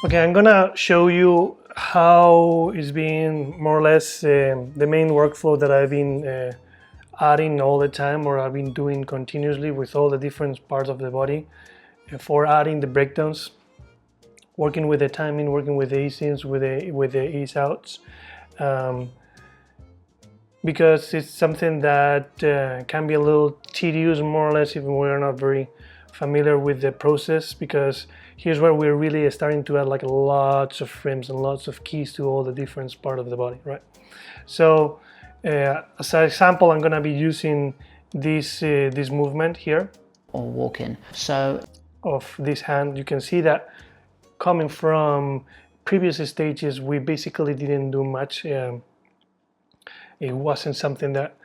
Okay, I'm gonna show you how is being more or less the main workflow that I've been adding all the time, or I've been doing continuously with all the different parts of the body for adding the breakdowns, working with the timing, working with the ease-ins, with the ease-outs, because it's something that can be a little tedious, more or less, if we're not very familiar with the process, because here's where we're really starting to add like lots of frames and lots of keys to all the different parts of the body, right? So as an example, I'm gonna be using this movement here, or walking. So of this hand. You can see that coming from previous stages, we basically didn't do much. It wasn't something that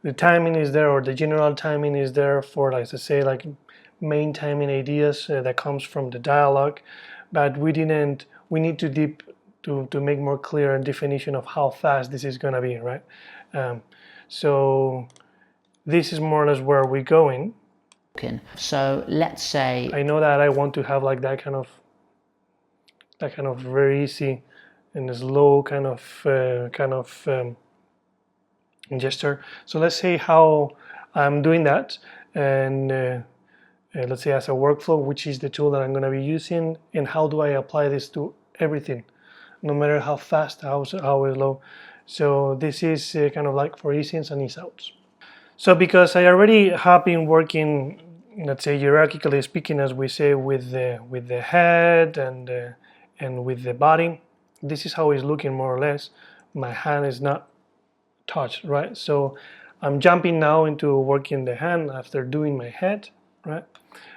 the timing is there, or the general timing is there for, like I say, like main timing ideas that comes from the dialogue, but we need to make more clear a definition of how fast this is gonna be, right? So this is more or less where we're going. So let's say I know that I want to have like that kind of very easy and slow kind of gesture. So let's say how I'm doing that, and let's say as a workflow, which is the tool that I'm going to be using, and how do I apply this to everything, no matter how fast, how slow. So this is kind of like for ease-ins and ease-outs. So because I already have been working, let's say hierarchically speaking, as we say, with the head and with the body, this is how it's looking more or less. My hand is not touched, right? So I'm jumping now into working the hand after doing my head, right?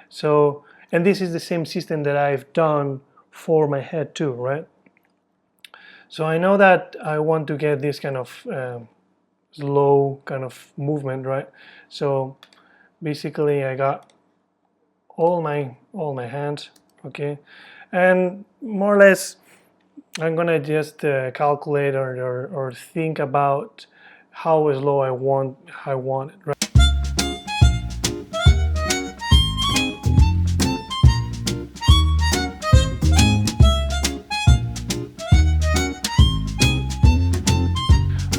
So, and this is the same system that I've done for my head too, right? So I know that I want to get this kind of slow kind of movement, right? So basically I got all my hands, okay, and more or less I'm gonna just calculate or think about how slow I want it, right?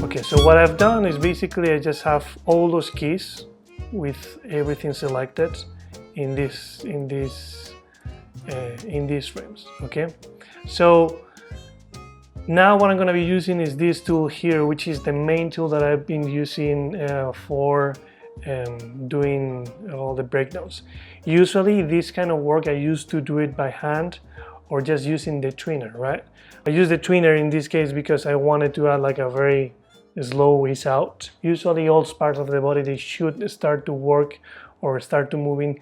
Okay, so what I've done is basically I just have all those keys with everything selected in these frames. Okay, so now what I'm going to be using is this tool here, which is the main tool that I've been using for doing all the breakdowns. Usually this kind of work I used to do it by hand or just using the tweener, right? I use the tweener in this case because I wanted to add like a very slow ease out. Usually all parts of the body, they should start to work or start to moving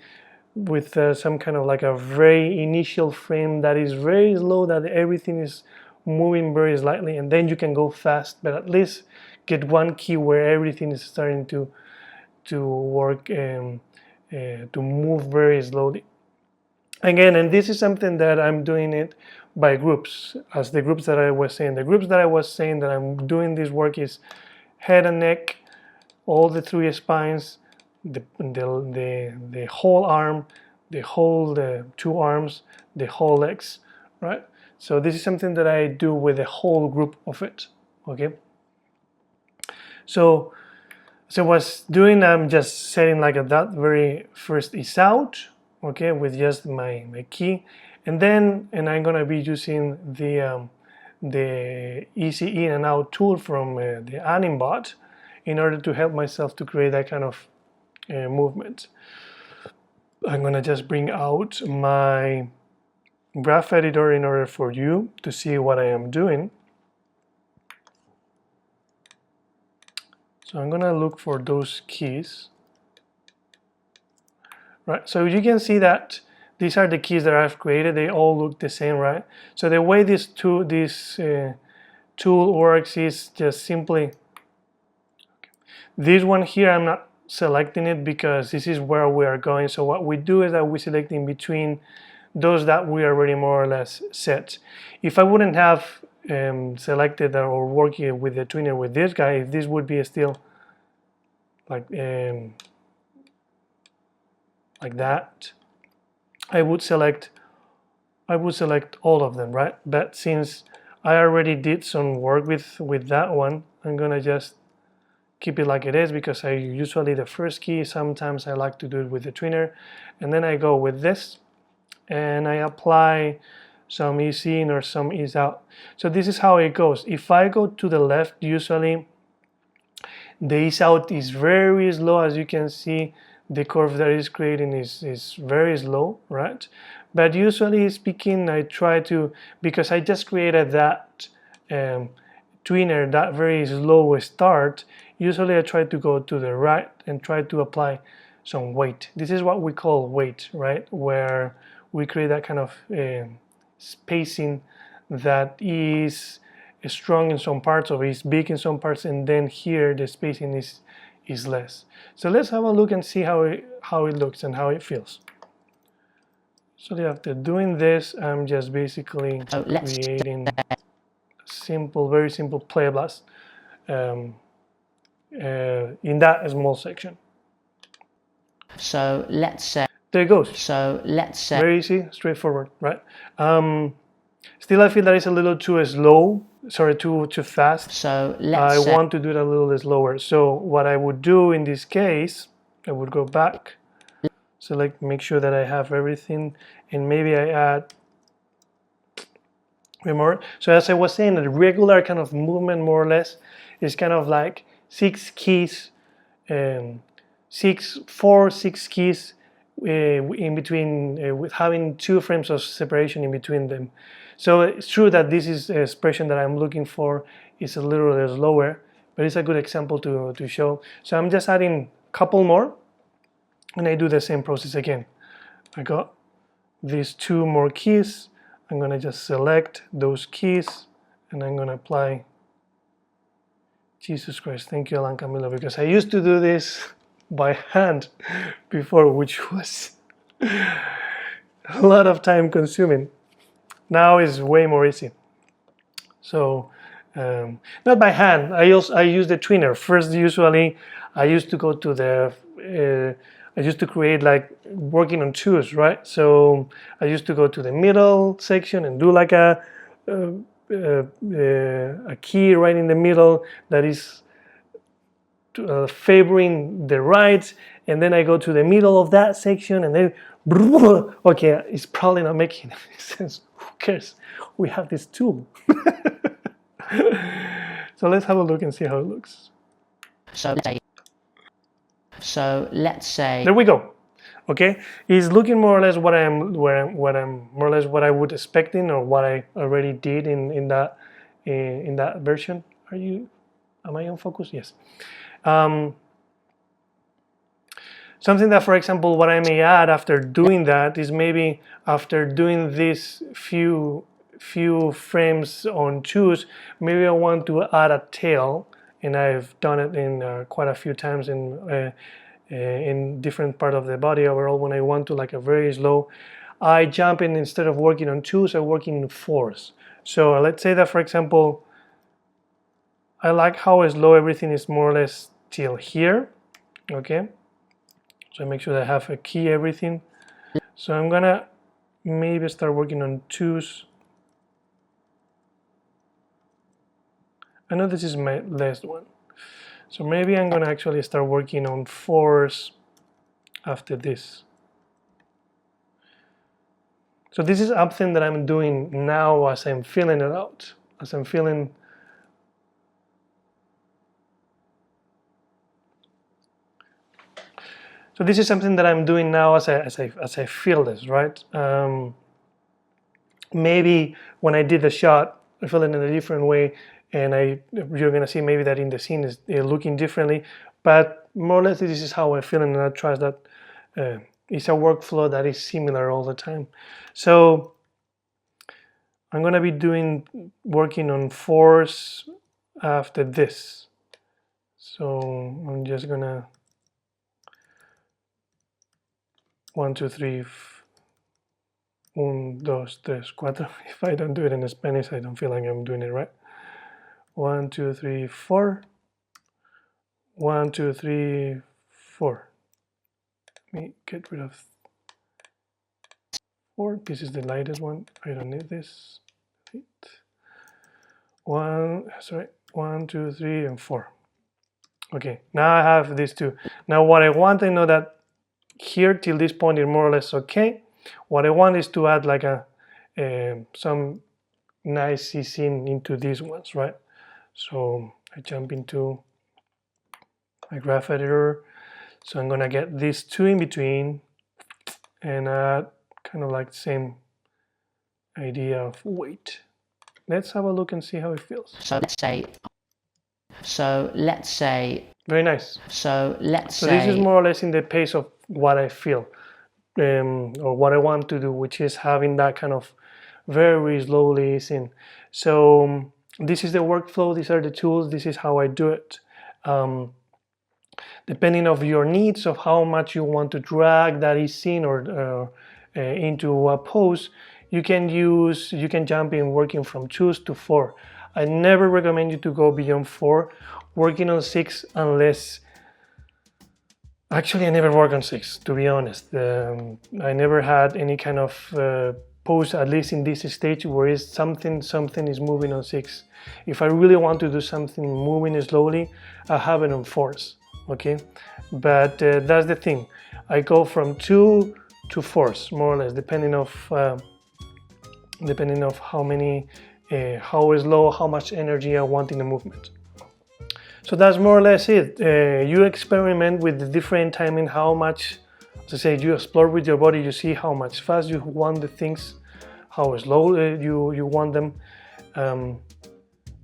with some kind of like a very initial frame that is very slow, that everything is moving very slightly, and then you can go fast, but at least get one key where everything is starting to work and to move very slowly. Again, and this is something that I'm doing it by groups, as the groups that I was saying. The groups that I was saying that I'm doing this work is head and neck, all the three spines, the whole arm, the two arms, the whole legs, right? So this is something that I do with the whole group of it, okay? So I was doing, I'm just setting like that very first is out, okay, with just my key, and I'm gonna be using the easy in and out tool from the Animbot in order to help myself to create that kind of movement. I'm gonna just bring out my graph editor in order for you to see what I am doing. So I'm gonna look for those keys. Right, so you can see that these are the keys that I've created. They all look the same, right? So the way this tool works is just simply, this one here, I'm not selecting it because this is where we are going. So what we do is that we select in between those that we already more or less set. If I wouldn't have selected or working with the tweener with this guy, if this would be still like that, I would select I would select all of them, right? But since I already did some work with that one, I'm gonna just keep it like it is, because I usually the first key, sometimes I like to do it with the tweener, and then I go with this and I apply some ease in or some ease out. So this is how it goes. If I go to the left, usually the ease out is very slow. As you can see, the curve that is creating is very slow, right? But usually speaking, I try to, because I just created that tweener, that very slow start, usually I try to go to the right and try to apply some weight. This is what we call weight, right? Where we create that kind of spacing that is strong in some parts or is big in some parts, and then here the spacing is less. So let's have a look and see how it looks and how it feels. So after doing this, I'm just basically creating a simple, very simple play blast in that small section. So let's say there it goes. So let's say very easy, straightforward, right? Still, I feel that it's a little too slow. Sorry, too fast. So let's I want to do it a little slower. So what I would do in this case, I would go back, select, make sure that I have everything, and maybe I add more. So as I was saying, a regular kind of movement, more or less, is kind of like 6 keys, 4, 6 keys in between, with having 2 frames of separation in between them. So it's true that this is an expression that I'm looking for is a little slower, but it's a good example to show. So I'm just adding a couple more, and I do the same process again. I got these 2 more keys. I'm gonna just select those keys, and I'm gonna apply. Jesus Christ, thank you, Alan Camilo, because I used to do this by hand before, which was a lot of time consuming. Now it's way more easy. So not by hand. I use the tweener first. Usually I used to go to the I used to create like working on 2s, right? So I used to go to the middle section and do like a key right in the middle that is favoring the right, and then I go to the middle of that section, and then okay, it's probably not making any sense. Who cares? We have this tool. So let's have a look and see how it looks. So let's say there we go. Okay, it's looking more or less what I'm more or less what I would expecting, or what I already did in that version. Am I on focus? Yes. Something that, for example, what I may add after doing that is maybe after doing these few frames on 2s, maybe I want to add a tail, and I've done it in quite a few times in different part of the body overall. When I want to like a very slow, I jump in, instead of working on 2s, I work in 4s. So let's say that, for example, I like how slow everything is, more or less till here. Okay, so I make sure that I have a key everything. So I'm gonna maybe start working on 2s. I know this is my last one, so maybe I'm gonna actually start working on 4s after this. So this is something that I'm doing now as I'm feeling it out, as I'm feeling. So this is something that I'm doing now as I feel this, right? Maybe when I did the shot, I feel it in a different way, and you're gonna see maybe that in the scene is looking differently. But more or less, this is how I feel, and I trust that it's a workflow that is similar all the time. So I'm gonna be working on 4s after this. So I'm just gonna 1, 2, 3, 1, 2, 3, 4. If I don't do it in Spanish, I don't feel like I'm doing it right. 1, 2, 3, 4. 1, 2, 3, 4. Let me get rid of 4. This is the lightest one. I don't need this. 1, 2, 3, and 4. Okay, now I have these two. Now what I want, I know that here till this point is more or less okay. What I want is to add like some nice scene into these ones, right? So I jump into my graph editor. So I'm gonna get these two in between and add kind of like the same idea of weight. Let's have a look and see how it feels. So let's say. Very nice. So let's say. So this is more or less in the pace of what I feel, or what I want to do, which is having that kind of very slowly easing. So this is the workflow. These are the tools. This is how I do it. Depending on your needs of how much you want to drag that easing or into a pose, you can jump in working from 2 to 4. I never recommend you to go beyond 4. Working on 6 unless, actually I never work on 6, to be honest. I never had any kind of pose, at least in this stage, where is something is moving on 6. If I really want to do something moving slowly, I have it on 4s, okay? But that's the thing. I go from 2 to 4s, more or less, depending of how many, how slow, how much energy I want in the movement. So that's more or less it. You experiment with the different timing, how much, as I say, you explore with your body, you see how much fast you want the things, how slow you want them.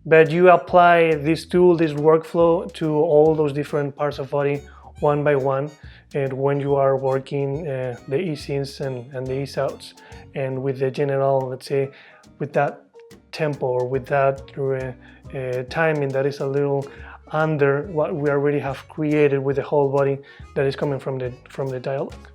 But you apply this tool, this workflow to all those different parts of body one by one, and when you are working the ease-ins and the ease-outs, and with the general, let's say, with that tempo or with that timing that is a little under what we already have created with the whole body that is coming from the dialogue.